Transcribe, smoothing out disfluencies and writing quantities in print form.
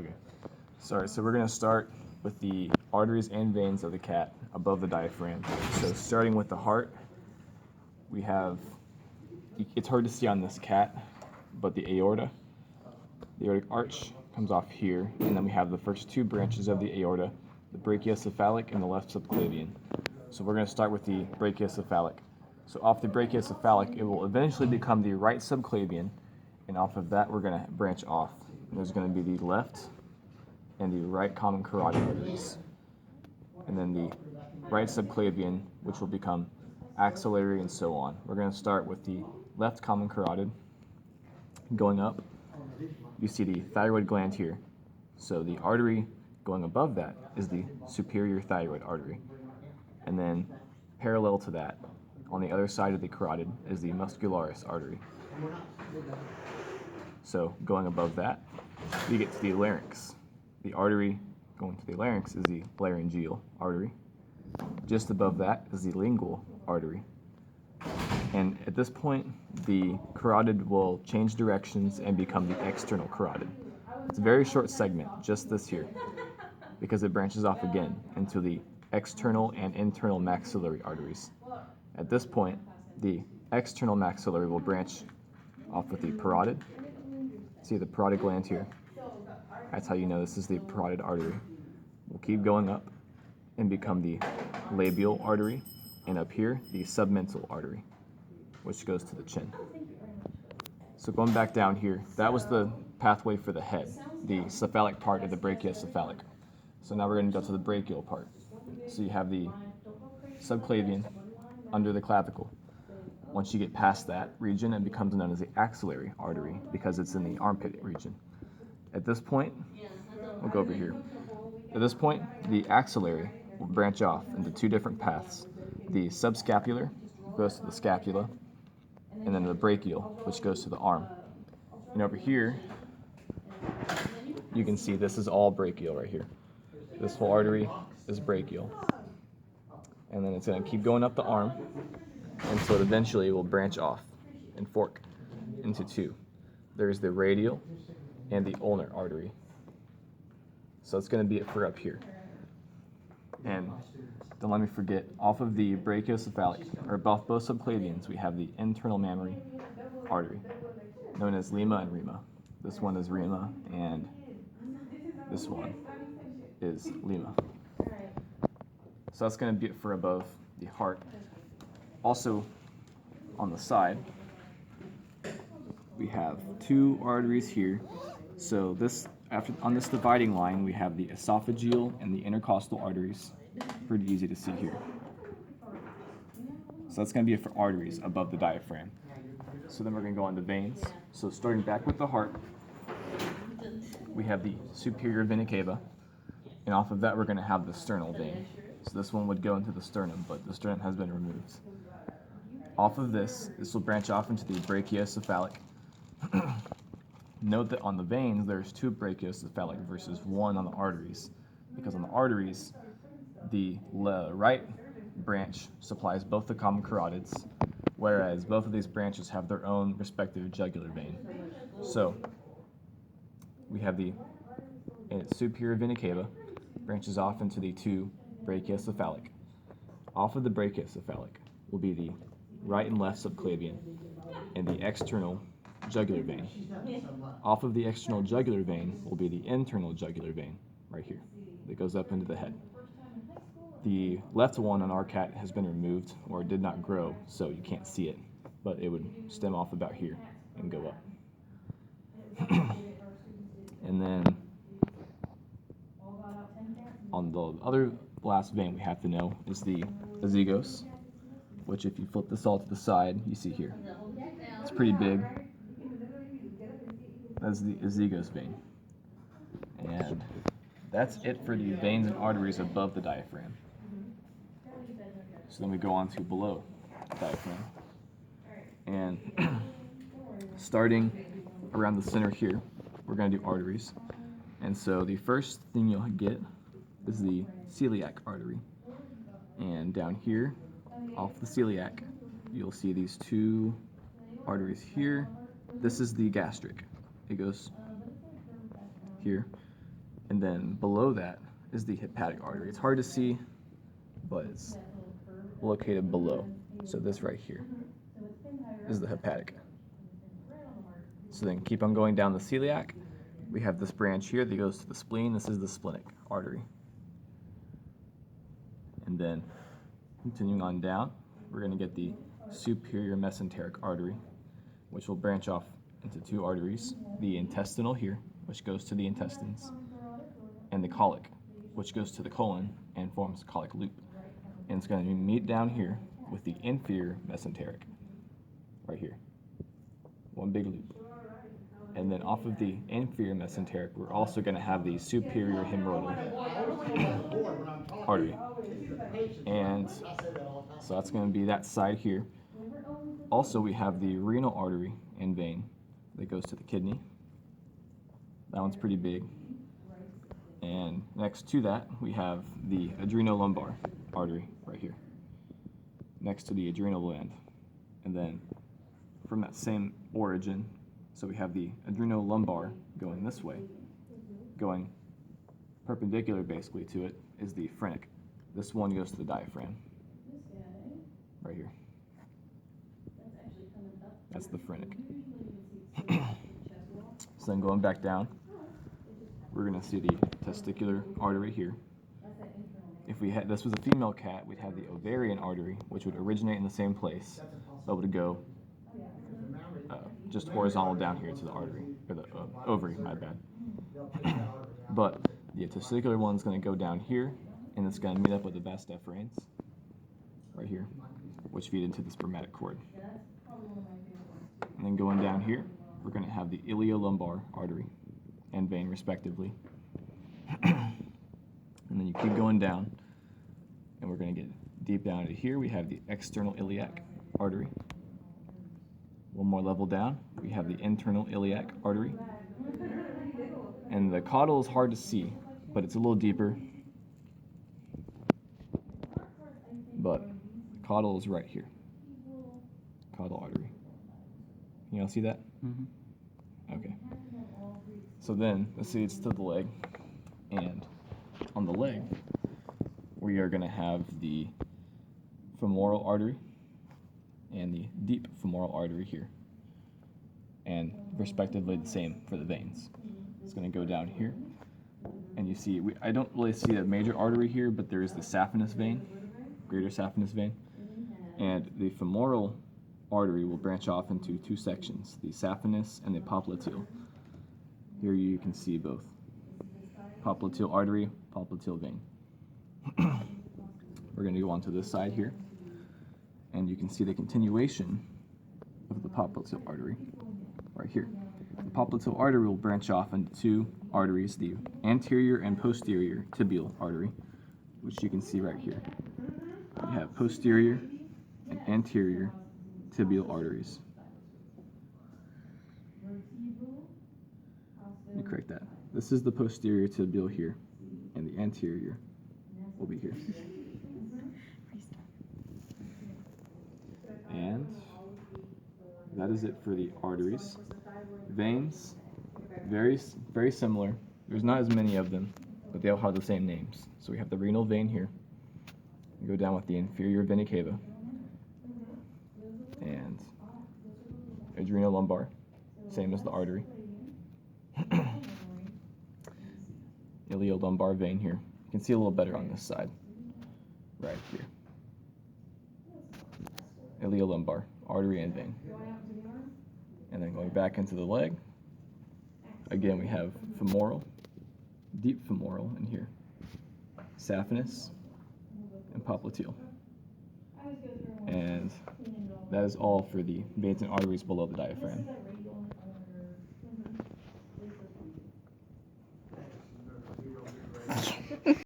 Okay. Sorry, so we're going to start with the arteries and veins of the cat above the diaphragm. So starting with the heart, we have, it's hard to see on this cat, but the aorta, the aortic arch comes off here, and then we have the first two branches of the aorta, the brachiocephalic and the left subclavian. So we're going to start with the brachiocephalic. So off the brachiocephalic, it will eventually become the right subclavian, and off of that we're going to branch off. And there's going to be the left and the right common carotid arteries. And then the right subclavian, which will become axillary and so on. We're going to start with the left common carotid. Going up, you see the thyroid gland here. So the artery going above that is the superior thyroid artery. And then parallel to that, on the other side of the carotid, is the muscularis artery. So going above that, we get to the larynx. The artery going to the larynx is the laryngeal artery. Just above that is the lingual artery. And at this point, the carotid will change directions and become the external carotid. It's a very short segment, just this here, because it branches off again into the external and internal maxillary arteries. At this point, the external maxillary will branch off with the parotid. See the parotid gland here? That's how you know this is the parotid artery. We'll keep going up and become the labial artery, and up here, the submental artery, which goes to the chin. So going back down here, that was the pathway for the head, the cephalic part of the brachiocephalic. So now we're going to go to the brachial part. So you have the subclavian under the clavicle. Once you get past that region, it becomes known as the axillary artery because it's in the armpit region. At this point, we'll go over here. At this point, the axillary will branch off into two different paths. The subscapular goes to the scapula, and then the brachial, which goes to the arm. And over here, you can see this is all brachial right here. This whole artery is brachial. And then it's going to keep going up the arm until it eventually will branch off and fork into two. There's the radial and the ulnar artery. So it's going to be it for up here. And don't let me forget, off of the brachiocephalic, or both subclavians, we have the internal mammary artery, known as lima and rima. This one is rima, and this one is lima. So that's going to be it for above the heart. Also, on the side, we have two arteries here. So on this dividing line, we have the esophageal and the intercostal arteries. Pretty easy to see here. So that's going to be it for arteries above the diaphragm. So then we're going to go on to veins. So starting back with the heart, we have the superior vena cava, and off of that we're going to have the sternal vein. So this one would go into the sternum, but the sternum has been removed. Off of this will branch off into the brachiocephalic. Note that on the veins, there's two brachiocephalic versus one on the arteries, because on the arteries, the right branch supplies both the common carotids, whereas both of these branches have their own respective jugular vein. So we have the superior vena cava branches off into the two brachiocephalic. Off of the brachiocephalic will be the right and left subclavian and the external jugular vein. Off of the external jugular vein will be the internal jugular vein right here that goes up into the head. The left one on our cat has been removed, or did not grow, so you can't see it, but it would stem off about here and go up. And then on the other last vein we have to know is the azygos, which if you flip this all to the side, you see here. It's pretty big. That's the azygos vein. And that's it for the veins and arteries above the diaphragm. So then we go on to below the diaphragm. And starting around the center here, we're going to do arteries. And so the first thing you'll get is the celiac artery. And down here, off the celiac, you'll see these two arteries here. This is the gastric. It goes here. And then below that is the hepatic artery. It's hard to see, but it's located below. So this right here is the hepatic. So then keep on going down the celiac. We have this branch here that goes to the spleen. This is the splenic artery. And then continuing on down, we're going to get the superior mesenteric artery, which will branch off into two arteries, the intestinal here, which goes to the intestines, and the colic, which goes to the colon and forms a colic loop. And it's going to meet down here with the inferior mesenteric, right here. One big loop. And then off of the inferior mesenteric, we're also going to have the superior hemorrhoidal artery. And so that's going to be that side here. Also, we have the renal artery and vein that goes to the kidney. That one's pretty big. And next to that, we have the adrenolumbar artery right here, next to the adrenal gland. And then from that same origin, so we have the adrenolumbar going this way, going perpendicular basically to it is the phrenic. This one goes to the diaphragm, right here. That's the phrenic. So then going back down, we're going to see the testicular artery here. If we had this was a female cat, we'd have the ovarian artery, which would originate in the same place, but would go just horizontal down here to the artery, or the ovary, my bad. But the testicular one's going to go down here, and it's going to meet up with the vas deferens, right here, which feed into the spermatic cord. And then going down here, we're going to have the iliolumbar artery and vein, respectively. And then you keep going down, and we're going to get deep down into here. We have the external iliac artery. One more level down, we have the internal iliac artery. And the caudal is hard to see, but it's a little deeper. But caudal is right here. Caudal artery. You all see that? Mm-hmm. Okay. So then, let's see, it's to the leg. And on the leg, we are going to have the femoral artery and the deep femoral artery here. And respectively the same for the veins. It's going to go down here. And you see, I don't really see a major artery here, but there is the saphenous vein, greater saphenous vein. And the femoral artery will branch off into two sections, the saphenous and the popliteal. Here you can see both. Popliteal artery, popliteal vein. We're going to go on to this side here, and you can see the continuation of the popliteal artery right here. The popliteal artery will branch off into two arteries, the anterior and posterior tibial artery, which you can see right here. We have posterior and anterior tibial arteries. Let me correct that. This is the posterior tibial here, and the anterior will be here. And that is it for the arteries. Veins, very similar. There's not as many of them, but they all have the same names. So we have the renal vein here. We go down with the inferior vena cava and adrenolumbar, same as the artery. Iliolumbar vein here. You can see a little better on this side, right here. Iliolumbar, artery and vein. And then going back into the leg, again we have femoral, deep femoral in here, saphenous, and popliteal. And that is all for the veins and arteries below the diaphragm.